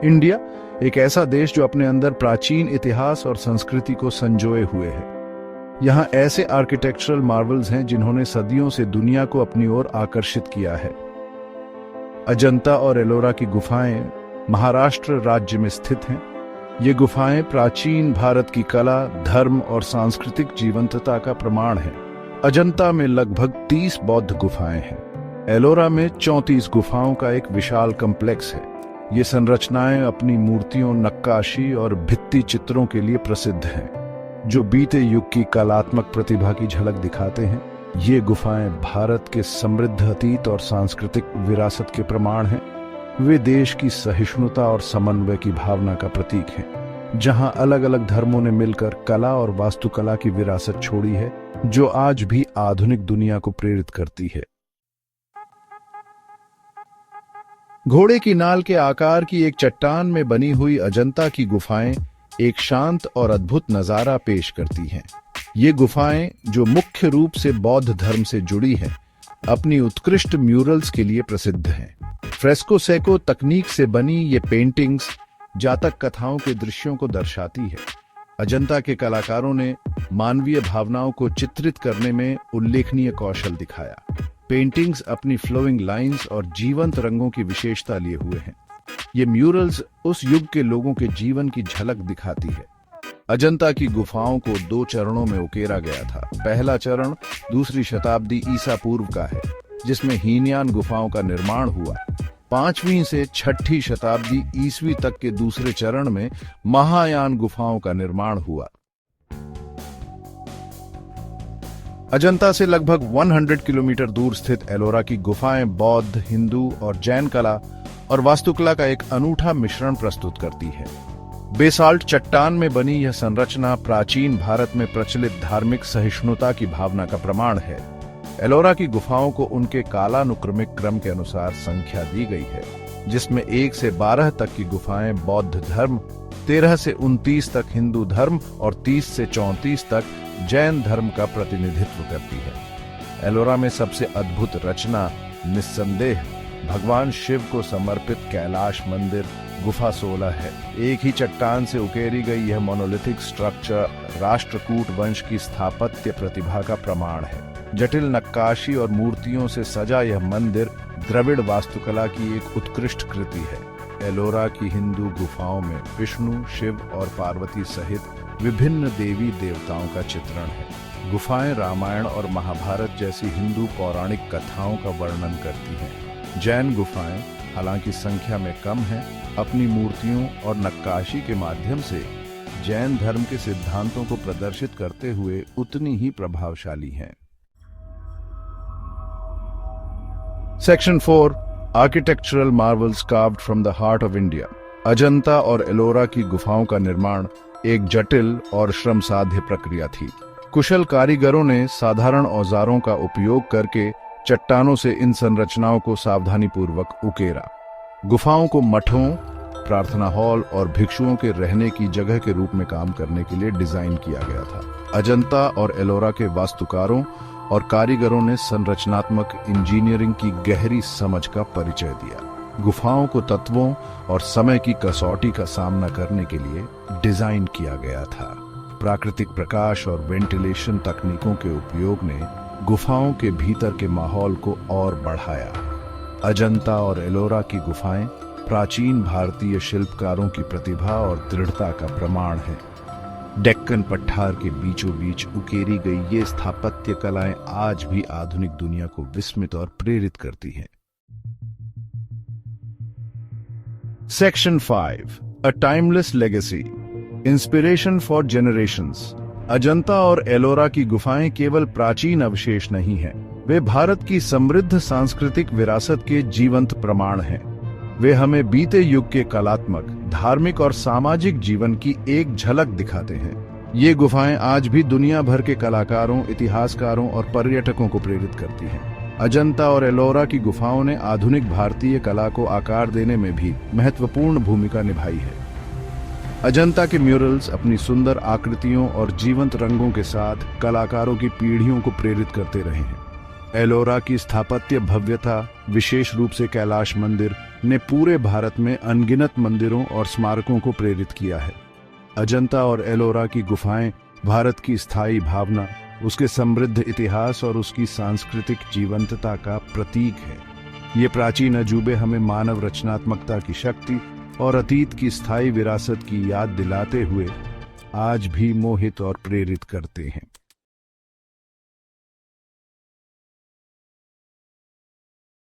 India एक ऐसा देश जो अपने अंदर प्राचीन इतिहास और संस्कृति को संजोए हुए है। यहाँ ऐसे आर्किटेक्चरल मार्वल्स हैं जिन्होंने सदियों से दुनिया को अपनी ओर आकर्षित किया है। अजंता और एलोरा की गुफाएं महाराष्ट्र राज्य में स्थित हैं। ये गुफाएं प्राचीन भारत की कला, धर्म और सांस्कृतिक जीवंतता का प्रमाण है। अजंता में लगभग 30 बौद्ध गुफाएं हैं। एलोरा में 34 गुफाओं का एक विशाल कॉम्प्लेक्स है। ये संरचनाएं अपनी मूर्तियों, नक्काशी और भित्ति चित्रों के लिए प्रसिद्ध हैं, जो बीते युग की कलात्मक प्रतिभा की झलक दिखाते हैं। ये गुफाएं भारत के समृद्ध अतीत और सांस्कृतिक विरासत के प्रमाण हैं। वे देश की सहिष्णुता और समन्वय की भावना का प्रतीक हैं, जहां अलग अलग धर्मों ने मिलकर कला और वास्तुकला की विरासत छोड़ी है, जो आज भी आधुनिक दुनिया को प्रेरित करती है। घोड़े की नाल के आकार की एक चट्टान में बनी हुई अजंता की गुफाएं एक शांत और अद्भुत नजारा पेश करती हैं। ये गुफाएं, जो मुख्य रूप से बौद्ध धर्म से जुड़ी हैं, अपनी उत्कृष्ट म्यूरल्स के लिए प्रसिद्ध हैं। फ्रेस्को सेको तकनीक से बनी ये पेंटिंग्स जातक कथाओं के दृश्यों को दर्शाती है। अजंता के कलाकारों ने मानवीय भावनाओं को चित्रित करने में उल्लेखनीय कौशल दिखाया। पेंटिंग्स अपनी फ्लोइंग लाइंस और जीवंत रंगों की विशेषता लिए हुए हैं। ये म्यूरल्स उस युग के लोगों के जीवन की झलक दिखाती है। अजंता की गुफाओं को 2 चरणों में उकेरा गया था। पहला चरण 2री शताब्दी ईसा पूर्व का है, जिसमें हीनयान गुफाओं का निर्माण हुआ। 5वीं से 6ठी शताब्दी ईस्वी तक के दूसरे चरण में महायान गुफाओं का निर्माण हुआ। अजंता से लगभग 100 किलोमीटर दूर स्थित एलोरा की गुफाएं बौद्ध, हिंदू और जैन कला और वास्तुकला का एक अनूठा मिश्रण प्रस्तुत करती है। बेसाल्ट चट्टान में बनी यह संरचना प्राचीन भारत में प्रचलित धार्मिक सहिष्णुता की भावना का प्रमाण है। एलोरा की गुफाओं को उनके कालानुक्रमिक क्रम के अनुसार संख्या दी गई है, जिसमें 1 से 12 तक की गुफाएं बौद्ध धर्म, 13 से 29 तक हिंदू धर्म और 30 से 34 तक जैन धर्म का प्रतिनिधित्व करती है। एलोरा में सबसे अद्भुत रचना निस्संदेह भगवान शिव को समर्पित कैलाश मंदिर गुफा 16 है। एक ही चट्टान से उकेरी गई यह मोनोलिथिक स्ट्रक्चर राष्ट्रकूट वंश की स्थापत्य प्रतिभा का प्रमाण है। जटिल नक्काशी और मूर्तियों से सजा यह मंदिर द्रविड़ वास्तुकला की एक उत्कृष्ट कृति है। एलोरा की हिंदू गुफाओं में विष्णु, शिव और पार्वती सहित विभिन्न देवी देवताओं का चित्रण है। गुफाएं रामायण और महाभारत जैसी हिंदू पौराणिक कथाओं का वर्णन करती हैं। जैन गुफाएं, हालांकि संख्या में कम हैं, अपनी मूर्तियों और नक्काशी के माध्यम से जैन धर्म के सिद्धांतों को प्रदर्शित करते हुए उतनी ही प्रभावशाली हैं। Section 4 architectural Marvels carved from the heart of India. Ajanta और एलोरा की गुफाओं का निर्माण एक जटिल और श्रमसाध्य प्रक्रिया थी। कुशल कारीगरों ने साधारण औजारों का उपयोग करके चट्टानों से इन संरचनाओं को सावधानीपूर्वक उकेरा। गुफाओं को मठों, प्रार्थना हॉल और भिक्षुओं के रहने की जगह के रूप में काम करने के लिए डिजाइन किया गया था। अजंता और एलोरा के वास्तुकारों और कारीगरों ने संरचनात्मक इंजीनियरिंग की गहरी समझ का परिचय दिया। गुफाओं को तत्वों और समय की कसौटी का सामना करने के लिए डिजाइन किया गया था। प्राकृतिक प्रकाश और वेंटिलेशन तकनीकों के उपयोग ने गुफाओं के भीतर के माहौल को और बढ़ाया। अजंता और एलोरा की गुफाएं प्राचीन भारतीय शिल्पकारों की प्रतिभा और दृढ़ता का प्रमाण है। डेक्कन पठार के बीचों बीच उकेरी गई ये स्थापत्य कलाएं आज भी आधुनिक दुनिया को विस्मित और प्रेरित करती हैं। Section 5 A Timeless Legacy Inspiration for Generations। Ajanta और एलोरा की गुफाएं केवल प्राचीन अवशेष नहीं हैं, वे भारत की समृद्ध सांस्कृतिक विरासत के जीवंत प्रमाण हैं। वे हमें बीते युग के कलात्मक, धार्मिक और सामाजिक जीवन की एक झलक दिखाते हैं। ये गुफाएं आज भी दुनिया भर के कलाकारों, इतिहासकारों और पर्यटकों को प्रेरित करती हैं। अजंता और एलोरा की गुफाओं ने आधुनिक भारतीय कला को आकार देने में भी महत्वपूर्ण भूमिका निभाई है। अजंता के म्यूरल्स अपनी सुंदर आकृतियों और जीवंत रंगों के साथ कलाकारों की पीढ़ियों को प्रेरित करते रहे हैं। एलोरा की स्थापत्य भव्यता, विशेष रूप से कैलाश मंदिर, ने पूरे भारत में अनगिनत मंदिरों और स्मारकों को प्रेरित किया है। अजंता और एलोरा की गुफाएं भारत की स्थायी भावना, उसके समृद्ध इतिहास और उसकी सांस्कृतिक जीवंतता का प्रतीक है। ये प्राचीन अजूबे हमें मानव रचनात्मकता की शक्ति और अतीत की स्थायी विरासत की याद दिलाते हुए आज भी मोहित और प्रेरित करते हैं।